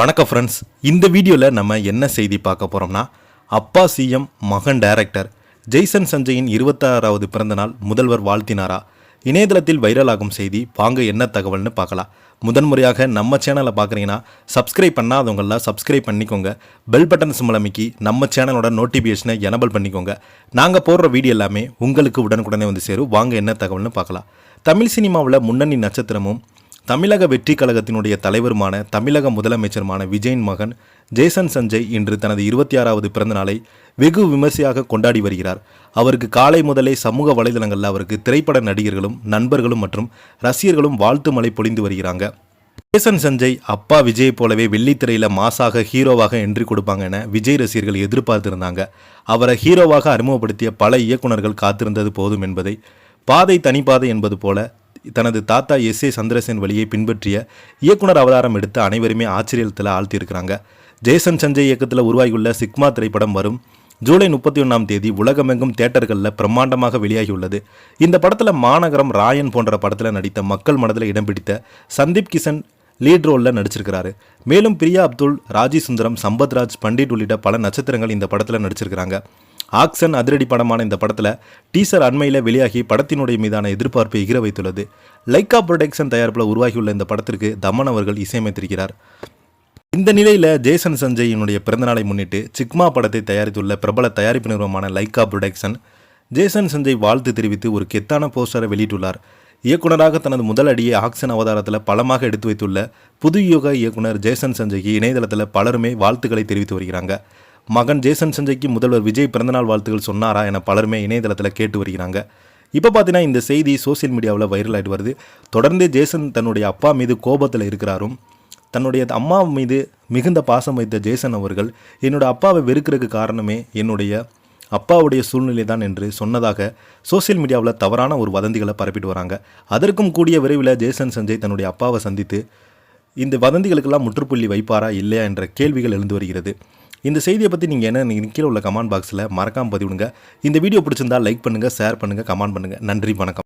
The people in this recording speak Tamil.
வணக்கம் ஃப்ரெண்ட்ஸ். இந்த வீடியோவில் நம்ம என்ன செய்தி பார்க்க போகிறோம்னா, அப்பா சிஎம் மகன் டைரக்டர் ஜெய்சன் சஞ்சயின் 26வது பிறந்தநாள் முதல்வர் வாழ்த்தினாரா? இணையதளத்தில் வைரலாகும் செய்தி. வாங்க என்ன தகவல்னு பார்க்கலாம். முதன்முறையாக நம்ம சேனலை பார்க்குறீங்கன்னா சப்ஸ்கிரைப் பண்ணாதவங்களாம் சப்ஸ்கிரைப் பண்ணிக்கோங்க. பெல் பட்டன் சிம்பல் அமைக்கி நம்ம சேனலோட நோட்டிஃபிகேஷனை எனபிள் பண்ணிக்கோங்க. நாங்கள் போடுற வீடியோ எல்லாமே உங்களுக்கு உடனுக்குடனே வந்து சேரும். வாங்க என்ன தகவல்னு பார்க்கலாம். தமிழ் சினிமாவில் முன்னணி நட்சத்திரமும் தமிழக வெற்றி கழகத்தினுடைய தலைவருமான தமிழக முதலமைச்சருமான விஜயின் மகன் ஜேசன் சஞ்சய் இன்று தனது 26வது பிறந்தநாளை வெகு விமர்சையாக கொண்டாடி வருகிறார். அவருக்கு காலை முதலே சமூக வலைதளங்களில் அவருக்கு திரைப்பட நடிகர்களும் நண்பர்களும் மற்றும் ரசிகர்களும் வாழ்த்து மழை பொழிந்து வருகிறாங்க. ஜேசன் சஞ்சய் அப்பா விஜய் போலவே வெள்ளித்திரையில் மாசாக ஹீரோவாக என்ட்ரி கொடுப்பாங்க என விஜய் ரசிகர்கள் எதிர்பார்த்திருந்தாங்க. அவரை ஹீரோவாக அறிமுகப்படுத்திய பல இயக்குநர்கள் காத்திருந்தது போதும் என்பதை பாதை தனிப்பாதை என்பது போல தனது தாத்தா எஸ்.ஏ. சந்திரசேன் வழியை பின்பற்றிய இயக்குனர் அவதாரம் எடுத்து அனைவருமே ஆச்சரியத்தில் ஆழ்த்தியிருக்கிறாங்க. ஜேசன் சஞ்சய் இயக்கத்தில் உருவாகியுள்ள சிக்மா திரைப்படம் வரும் ஜூலை 31ஆம் தேதி உலகமெங்கும் தியேட்டர்களில் பிரம்மாண்டமாக வெளியாகியுள்ளது. இந்த படத்தில் மாநகரம், ராயன் போன்ற படத்தில் நடித்த மக்கள் மனதில் இடம் பிடித்த சந்தீப் கிஷன் லீட் ரோலில் நடிச்சிருக்கிறாரு. மேலும் பிரியா அப்துல், ராஜி சுந்தரம், சம்பத்ராஜ், பண்டிட் உள்ளிட்ட பல நட்சத்திரங்கள் இந்த படத்தில் நடிச்சிருக்கிறாங்க. ஆக்ஷன் அதிரடி படமான இந்த படத்தில் டீசர் அண்மையில் வெளியாகி படத்தினுடைய மீதான எதிர்பார்ப்பை எகிர வைத்துள்ளது. லைக்கா புரொடக்ஷன் தயாரிப்பில் உருவாகியுள்ள இந்த படத்திற்கு தமன் அவர்கள் இசையமைத்திருக்கிறார். இந்த நிலையில் ஜேசன் சஞ்சயினுடைய பிறந்தநாளை முன்னிட்டு சிக்மா படத்தை தயாரித்துள்ள பிரபல தயாரிப்பு நிறுவனமான லைக்கா புரொடக்ஷன் ஜேசன் சஞ்சய் வாழ்த்து தெரிவித்து ஒரு கெத்தான போஸ்டரை வெளியிட்டுள்ளார். இயக்குனராக தனது முதல் அடியை ஆக்ஷன் அவதாரத்தில் பலமாக எடுத்து வைத்துள்ள புது யுக இயக்குனர் ஜேசன் சஞ்சய்க்கு இணையதளத்தில் பலருமே வாழ்த்துக்களை தெரிவித்து வருகிறாங்க. மகன் ஜேசன் சஞ்சய்க்கு முதல்வர் விஜய் பிறந்தநாள் வாழ்த்துக்கள் சொன்னாரா என பலருமே இணையதளத்தில் கேட்டு வருகிறாங்க. இப்போ பார்த்தீங்கன்னா இந்த செய்தி சோசியல் மீடியாவில் வைரல் ஆகிட்டு வருது. தொடர்ந்து ஜேசன் தன்னுடைய அப்பா மீது கோபத்தில் இருக்கிறாரும். தன்னுடைய அம்மா மீது மிகுந்த பாசம் வைத்த ஜேசன் அவர்கள் என்னோட அப்பாவை வெறுக்கிறதுக்கு காரணமே என்னுடைய அப்பாவுடைய சூழ்நிலை தான் என்று சொன்னதாக சோசியல் மீடியாவில் தவறான ஒரு வதந்திகளை பரப்பிட்டு வராங்க. அதற்கும் கூடிய விரைவில் ஜேசன் சஞ்சய் தன்னுடைய அப்பாவை சந்தித்து இந்த வதந்திகளுக்கெல்லாம் முற்றுப்புள்ளி வைப்பாரா இல்லையா என்ற கேள்விகள் எழுந்து வருகிறது. இந்த செய்தியை பற்றி நீங்கள் என்ன கீழே உள்ள கமெண்ட் பாக்ஸில் மறக்காமல் பதிவிடுங்க. இந்த வீடியோ பிடிச்சிருந்தால் லைக் பண்ணுங்கள், ஷேர் பண்ணுங்கள், கமெண்ட் பண்ணுங்கள். நன்றி, வணக்கம்.